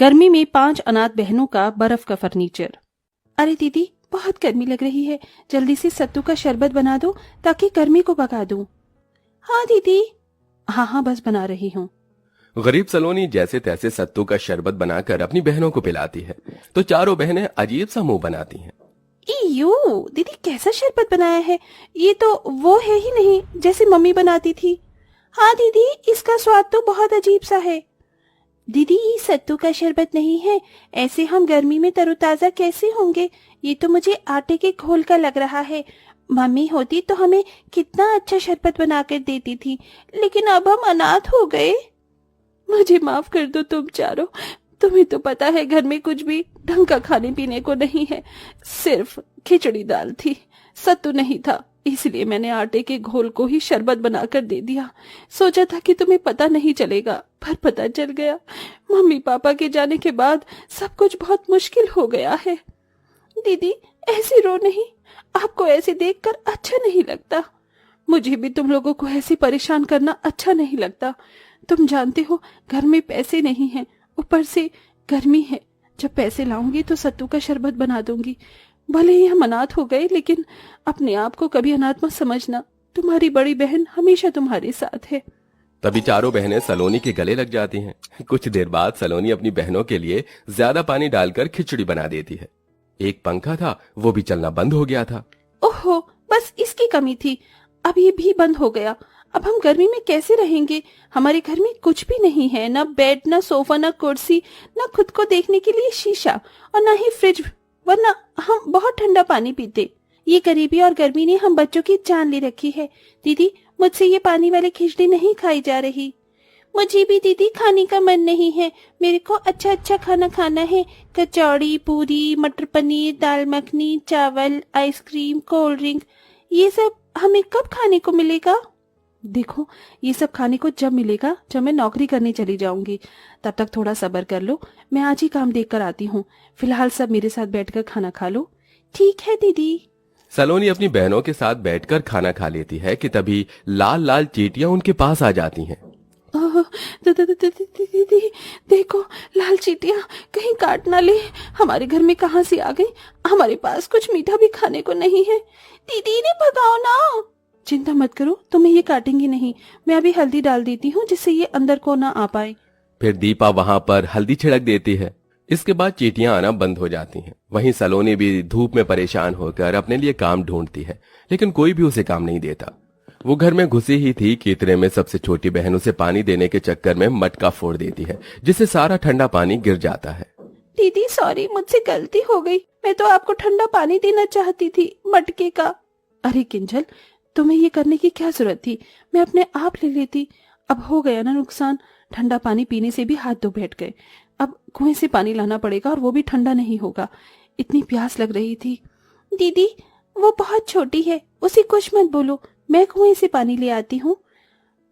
गर्मी में 5 अनाथ बहनों का बर्फ का फर्नीचर। अरे दीदी, बहुत गर्मी लग रही है, जल्दी से सत्तू का शरबत बना दो ताकि गर्मी को भगा दूं। हाँ दीदी। हाँ, बस बना रही हूँ। गरीब सलोनी जैसे तैसे सत्तू का शरबत बनाकर अपनी बहनों को पिलाती है तो चारों बहनें अजीब सा मुंह बनाती हैं। इयो, दीदी कैसा शरबत बनाया है, ये तो वो है ही नहीं जैसे मम्मी बनाती थी। हाँ दीदी, इसका स्वाद तो बहुत अजीब सा है। दीदी, ये सत्तू का शरबत नहीं है, ऐसे हम गर्मी में तरोताजा कैसे होंगे? ये तो मुझे आटे के घोल का लग रहा है। मम्मी होती तो हमें कितना अच्छा शरबत बना कर देती थी, लेकिन अब हम अनाथ हो गए। मुझे माफ कर दो तुम चारों, तुम्हें तो पता है घर में कुछ भी ढंग का खाने पीने को नहीं है, सिर्फ खिचड़ी दाल थी, सत्तू नहीं था, इसलिए मैंने आटे के घोल को ही शरबत बनाकर दे दिया। सोचा था कि तुम्हें पता नहीं चलेगा, पर पता चल गया। मम्मी पापा के जाने के बाद सब कुछ बहुत मुश्किल हो गया है। दीदी ऐसे रो नहीं, आपको ऐसे देखकर अच्छा नहीं लगता। मुझे भी तुम लोगों को ऐसे परेशान करना अच्छा नहीं लगता। तुम जानते हो घर में पैसे नहीं हैं, ऊपर से गर्मी है। जब पैसे लाऊंगी तो सत्तू का शरबत बना दूंगी। भले ही हम अनाथ हो गए, लेकिन अपने आप को कभी अनाथ मत समझना। तुम्हारी बड़ी बहन हमेशा तुम्हारे साथ है। तभी चारों बहनें सलोनी के गले लग जाती हैं। कुछ देर बाद सलोनी अपनी बहनों के लिए ज्यादा पानी डालकर खिचड़ी बना देती है। एक पंखा था, वो भी चलना बंद हो गया था। ओहो, बस इसकी कमी थी, अब ये भी बंद हो गया। अब हम गर्मी में कैसे रहेंगे? हमारे घर में कुछ भी नहीं है, ना बेड, ना सोफा, ना कुर्सी, ना खुद को देखने के लिए शीशा, और ना ही फ्रिज, वरना हम बहुत ठंडा पानी पीते। ये गरीबी और गर्मी ने हम बच्चों की जान ले रखी है। दीदी, मुझसे ये पानी वाली खिचड़ी नहीं खाई जा रही। मुझे भी दीदी खाने का मन नहीं है, मेरे को अच्छा अच्छा खाना खाना है। कचौड़ी, पूरी, मटर पनीर, दाल मखनी, चावल, आइसक्रीम, कोल्ड ड्रिंक, ये सब हमें कब खाने को मिलेगा? देखो, ये सब खाने को जब मिलेगा जब मैं नौकरी करने चली जाऊंगी। तब तक थोड़ा सब्र कर लो, मैं आज ही काम देख कर आती हूँ। फिलहाल सब मेरे साथ बैठकर खाना खा लो। ठीक है दीदी। सलोनी अपनी बहनों के साथ बैठकर खाना खा लेती है कि तभी लाल लाल चींटियां उनके पास आ जाती हैं। ओह, दीदी देखो, लाल चींटियां कहीं काट ना ले। हमारे घर में कहाँ से आ गई? हमारे पास कुछ मीठा भी खाने को नहीं है। दीदी इन्हें भगाओ ना। चिंता मत करो, तुम्हें ये काटेंगी नहीं। मैं अभी हल्दी डाल देती हूँ जिससे ये अंदर को ना आ पाए। फिर दीपा वहां पर हल्दी छिड़क देती है। इसके बाद चींटियां आना बंद हो जाती हैं। वहीं सलोनी भी धूप में परेशान होकर अपने लिए काम ढूंढती है, लेकिन कोई भी उसे काम नहीं देता। वो घर में घुसी ही थी कि इतने में सबसे छोटी बहन उसे पानी देने के चक्कर में मटका फोड़ देती है, जिससे सारा ठंडा पानी गिर जाता है। दीदी सॉरी, मुझसे गलती हो गई। मैं तो आपको ठंडा पानी देना चाहती थी, मटके का। अरे किंजल, तुम्हें ये करने की क्या जरूरत थी? मैं अपने आप ले लेती। अब हो गया ना नुकसान। ठंडा पानी पीने से भी हाथ धो बैठ गए। अब कुएं से पानी लाना पड़ेगा, और वो भी ठंडा नहीं होगा। इतनी प्यास लग रही थी। दीदी वो बहुत छोटी है, उसे कुछ मत बोलो, मैं कुएं से पानी ले आती हूँ।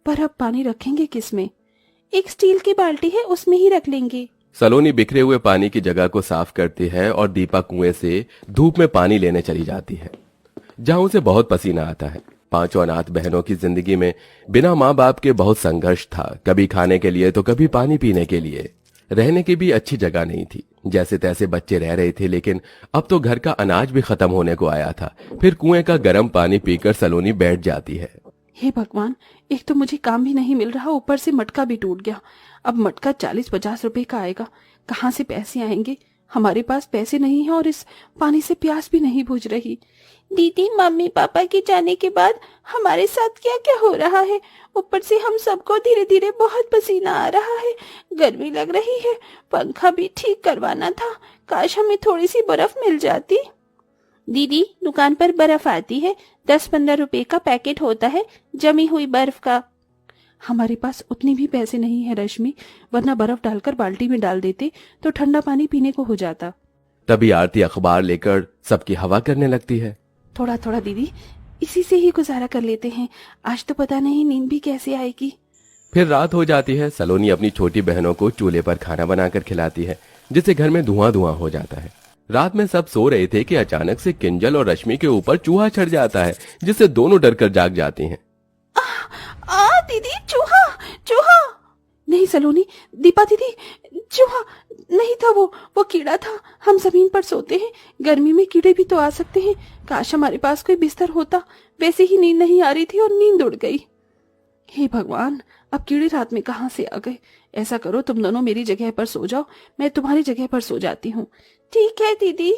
पर अब पानी रखेंगे किसमें? एक स्टील की बाल्टी है, उसमें ही रख लेंगे। सलोनी बिखरे हुए पानी की जगह को साफ करती है और दीपा कुएं से धूप में पानी लेने चली जाती है, जहां उसे बहुत पसीना आता है। पांचों अनाथ बहनों की जिंदगी में बिना माँ बाप के बहुत संघर्ष था, कभी खाने के लिए तो कभी पानी पीने के लिए। रहने की भी अच्छी जगह नहीं थी, जैसे तैसे बच्चे रह रहे थे, लेकिन अब तो घर का अनाज भी खत्म होने को आया था। फिर कुएं का गर्म पानी पीकर सलोनी बैठ जाती है। हे भगवान, एक तो मुझे काम भी नहीं मिल रहा, ऊपर से मटका भी टूट गया। अब मटका 40-50 रुपए का आएगा, कहाँ से पैसे आएंगे? हमारे पास पैसे नहीं है और इस पानी से प्यास भी नहीं बुझ रही। दीदी, मम्मी पापा के जाने के बाद हमारे साथ क्या क्या हो रहा है? ऊपर से हम सबको धीरे धीरे बहुत पसीना आ रहा है, गर्मी लग रही है, पंखा भी ठीक करवाना था। काश हमें थोड़ी सी बर्फ मिल जाती। दीदी, दुकान पर बर्फ आती है, 10-15 रुपए का पैकेट होता है जमी हुई बर्फ का। हमारे पास उतने भी पैसे नहीं है रश्मि, वरना बर्फ डालकर बाल्टी में डाल देते तो ठंडा पानी पीने को हो जाता। तभी आरती अखबार लेकर सबकी हवा करने लगती है। थोड़ा थोड़ा दीदी, इसी से ही गुजारा कर लेते हैं, आज तो पता नहीं नींद भी कैसे आएगी। फिर रात हो जाती है। सलोनी अपनी छोटी बहनों को चूल्हे पर खाना बनाकर खिलाती है, जिससे घर में धुआं धुआं हो जाता है। रात में सब सो रहे थे कि अचानक से किंजल और रश्मि के ऊपर चूहा चढ़ जाता है, जिससे दोनों डरकर जाग जाती हैं। दीदी, चूहा चूहा! नहीं सलोनी, दीपा दीदी, चूहा नहीं था, वो कीड़ा था। हम जमीन पर सोते हैं, गर्मी में कीड़े भी तो आ सकते हैं। काश हमारे पास कोई बिस्तर होता। वैसे ही नींद नहीं आ रही थी और नींद उड़ गई। हे भगवान, अब कीड़े रात में कहाँ से आ गए। ऐसा करो, तुम दोनों मेरी जगह पर सो जाओ, मैं तुम्हारी जगह पर सो जाती हूँ। ठीक है दीदी।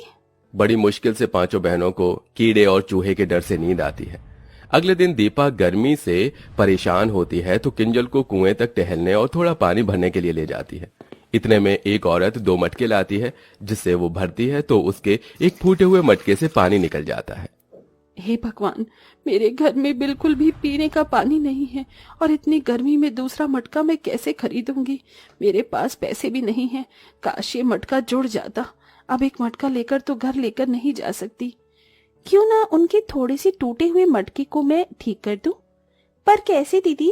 बड़ी मुश्किल से पांचों बहनों को कीड़े और चूहे के डर से नींद आती है। अगले दिन दीपा गर्मी से परेशान होती है तो किंजल को कुएं तक टहलने और थोड़ा पानी भरने के लिए ले जाती है। इतने में एक औरत 2 मटके लाती है, जिससे वो भरती है तो उसके एक फूटे हुए मटके से पानी निकल जाता है। हे भगवान, मेरे घर में बिल्कुल भी पीने का पानी नहीं है और इतनी गर्मी में दूसरा मटका मैं कैसे खरीदूंगी। मेरे पास पैसे भी नहीं हैं। काश ये मटका जुड़ जाता। अब एक मटका लेकर तो घर लेकर नहीं जा सकती। क्यों ना उनके थोड़े से टूटे हुए मटके को मैं ठीक कर दूं? पर कैसे दीदी?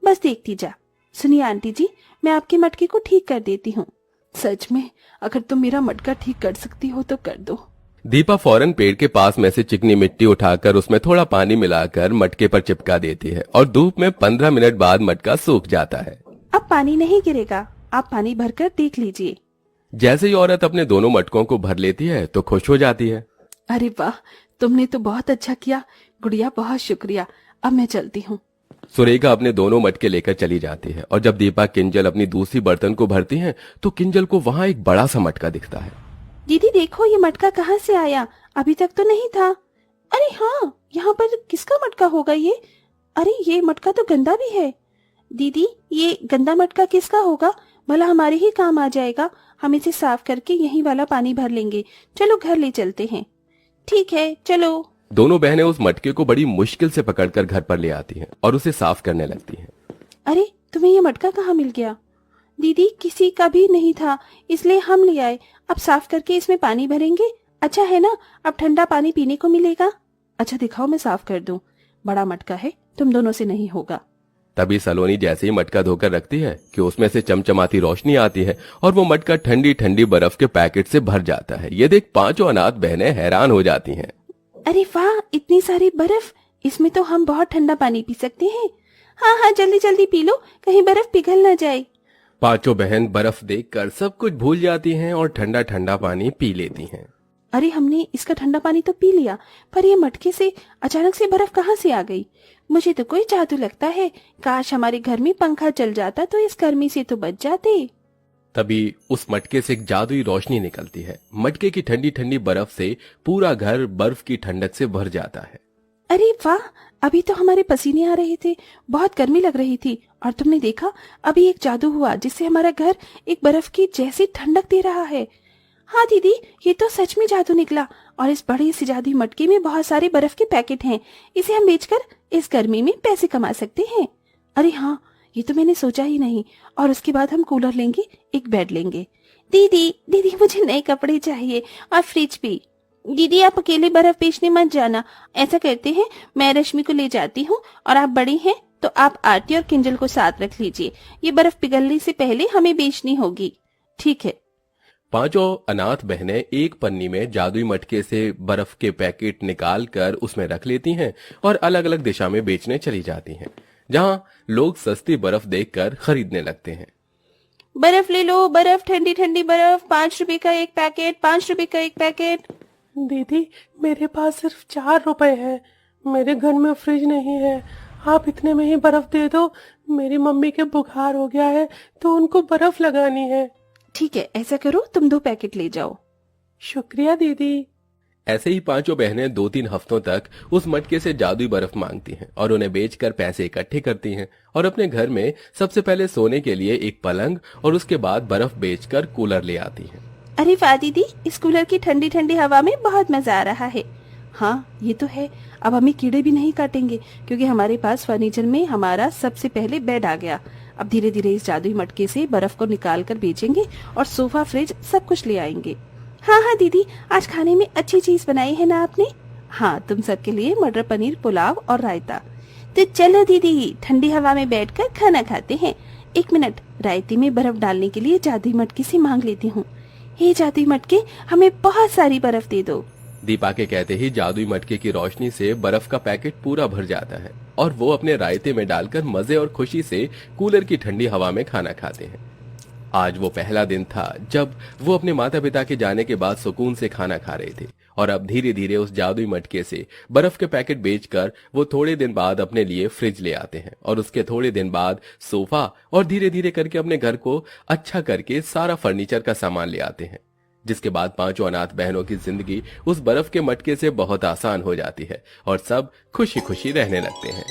बस देखती जा। सुनिए आंटी जी, मैं आपके मटके को ठीक कर देती हूँ। सच में, अगर तुम मेरा मटका ठीक कर सकती हो तो कर दो। दीपा फौरन पेड़ के पास में से चिकनी मिट्टी उठाकर उसमें थोड़ा पानी मिलाकर मटके पर चिपका देती है और धूप में 15 मिनट बाद मटका सूख जाता है। अब पानी नहीं गिरेगा, आप पानी भरकर देख लीजिए। जैसे ही औरत अपने दोनों मटकों को भर लेती है तो खुश हो जाती है। अरे वाह, तुमने तो बहुत अच्छा किया गुड़िया, बहुत शुक्रिया। अब मैं चलती हूँ। सुरेखा अपने दोनों मटके लेकर चली जाती है और जब दीपा किंजल अपनी दूसरी बर्तन को भरती है तो किंजल को वहाँ एक बड़ा सा मटका दिखता है। दीदी देखो, ये मटका कहाँ से आया? अभी तक तो नहीं था। अरे हाँ, यहाँ पर किसका मटका होगा ये? अरे ये मटका तो गंदा भी है। दीदी, ये गंदा मटका किसका होगा? भला हमारे ही काम आ जाएगा। हम इसे साफ करके यही वाला पानी भर लेंगे। चलो घर ले चलते हैं। ठीक है, चलो। दोनों बहनें उस मटके को बड़ी मुश्किल से पकड़कर घर पर ले आती हैं और उसे साफ करने लगती हैं। अरे, तुम्हें ये मटका कहाँ मिल गया? दीदी, किसी का भी नहीं था, इसलिए हम ले आए। अब साफ करके इसमें पानी भरेंगे। अच्छा है ना, अब ठंडा पानी पीने को मिलेगा। अच्छा दिखाओ, मैं साफ कर दूं। बड़ा मटका है, तुम दोनों से नहीं होगा। तभी सलोनी जैसे ही मटका धोकर रखती है कि उसमें से चमचमाती रोशनी आती है और वो मटका ठंडी ठंडी बर्फ के पैकेट से भर जाता है। ये देख पांचों अनाथ बहनें हैरान हो जाती हैं। अरे वाह, इतनी सारी बर्फ! इसमें तो हम बहुत ठंडा पानी पी सकते हैं। हाँ हाँ, जल्दी जल्दी पी लो, कहीं बर्फ पिघल न जाए। पांचों बहन बर्फ देखकर सब कुछ भूल जाती हैं और ठंडा ठंडा पानी पी लेती हैं। अरे, हमने इसका ठंडा पानी तो पी लिया, पर ये मटके से अचानक से बर्फ कहाँ से आ गई? मुझे तो कोई जादू लगता है। काश हमारे घर में पंखा चल जाता तो इस गर्मी से तो बच जाते। तभी उस मटके से एक जादुई रोशनी निकलती है। मटके की ठंडी ठंडी बर्फ से पूरा घर बर्फ की ठंडक से भर जाता है। अरे वाह, अभी तो हमारे पसीने आ रहे थे, बहुत गर्मी लग रही थी, और तुमने देखा अभी एक जादू हुआ जिससे हमारा घर एक बर्फ की जैसी ठंडक दे रहा है। हाँ दीदी, ये तो सच में जादू निकला। और इस बड़े से जादुई मटके में बहुत सारे बर्फ के पैकेट हैं। इसे हम बेचकर इस गर्मी में पैसे कमा सकते हैं। अरे हाँ, ये तो मैंने सोचा ही नहीं। और उसके बाद हम कूलर लेंगे, एक बेड लेंगे। दीदी दीदी, मुझे नए कपड़े चाहिए और फ्रिज भी। दीदी, आप अकेले बर्फ बेचने मत जाना। ऐसा करते हैं, मैं रश्मि को ले जाती हूँ और आप बड़ी हैं तो आप आरती और किंजल को साथ रख लीजिए। ये बर्फ पिघलने से पहले हमें बेचनी होगी। ठीक है। पांचों अनाथ बहनें एक पन्नी में जादुई मटके से बर्फ के पैकेट निकाल कर उसमें रख लेती हैं और अलग अलग दिशा में बेचने चली जाती हैं, जहां लोग सस्ती बर्फ देखकर खरीदने लगते हैं। बर्फ ले लो, बर्फ, ठंडी ठंडी बर्फ, 5 रुपए का एक पैकेट, 5 रुपए का एक पैकेट। दीदी, मेरे पास सिर्फ 4 रुपए है। मेरे घर में फ्रिज नहीं है। आप इतने में ही बर्फ दे दो। मेरी मम्मी के बुखार हो गया है तो उनको बर्फ लगानी है। ठीक है, ऐसा करो, तुम 2 पैकेट ले जाओ। शुक्रिया दीदी। ऐसे ही पांचों बहनें 2-3 हफ्तों तक उस मटके से जादुई बर्फ मांगती हैं और उन्हें बेचकर पैसे इकट्ठे करती हैं और अपने घर में सबसे पहले सोने के लिए एक पलंग और उसके बाद बर्फ बेचकर कूलर ले आती हैं। अरे वाह दीदी, इस कूलर की ठंडी ठंडी हवा में बहुत मजा आ रहा है। हाँ, ये तो है। अब हमें कीड़े भी नहीं काटेंगे क्योंकि हमारे पास फर्नीचर में हमारा सबसे पहले बेड आ गया। अब धीरे धीरे इस जादुई मटके से बर्फ को निकाल कर बेचेंगे और सोफा, फ्रिज सब कुछ ले आएंगे। हाँ हाँ दीदी, आज खाने में अच्छी चीज बनाई है ना आपने? हाँ, तुम सबके लिए मटर पनीर पुलाव और रायता। तो चलो दीदी, ठंडी हवा में बैठकर खाना खाते हैं। 1 मिनट, रायते में बर्फ डालने के लिए जादुई मटके से मांग लेती हूँ। हे जादुई मटके, हमें बहुत सारी बर्फ दे दो। दीपा के कहते ही जादुई मटके की रोशनी से बर्फ का पैकेट पूरा भर जाता है और वो अपने रायते में डालकर मजे और खुशी से कूलर की ठंडी हवा में खाना खाते हैं। आज वो पहला दिन था जब वो अपने माता पिता के जाने के बाद सुकून से खाना खा रहे थे और अब धीरे धीरे उस जादुई मटके से बर्फ के पैकेट बेचकर वो थोड़े दिन बाद अपने लिए फ्रिज ले आते हैं और उसके थोड़े दिन बाद सोफा और धीरे धीरे करके अपने घर को अच्छा करके सारा फर्नीचर का सामान ले आते हैं, जिसके बाद पांचों अनाथ बहनों की जिंदगी उस बर्फ के मटके से बहुत आसान हो जाती है और सब खुशी खुशी रहने लगते हैं।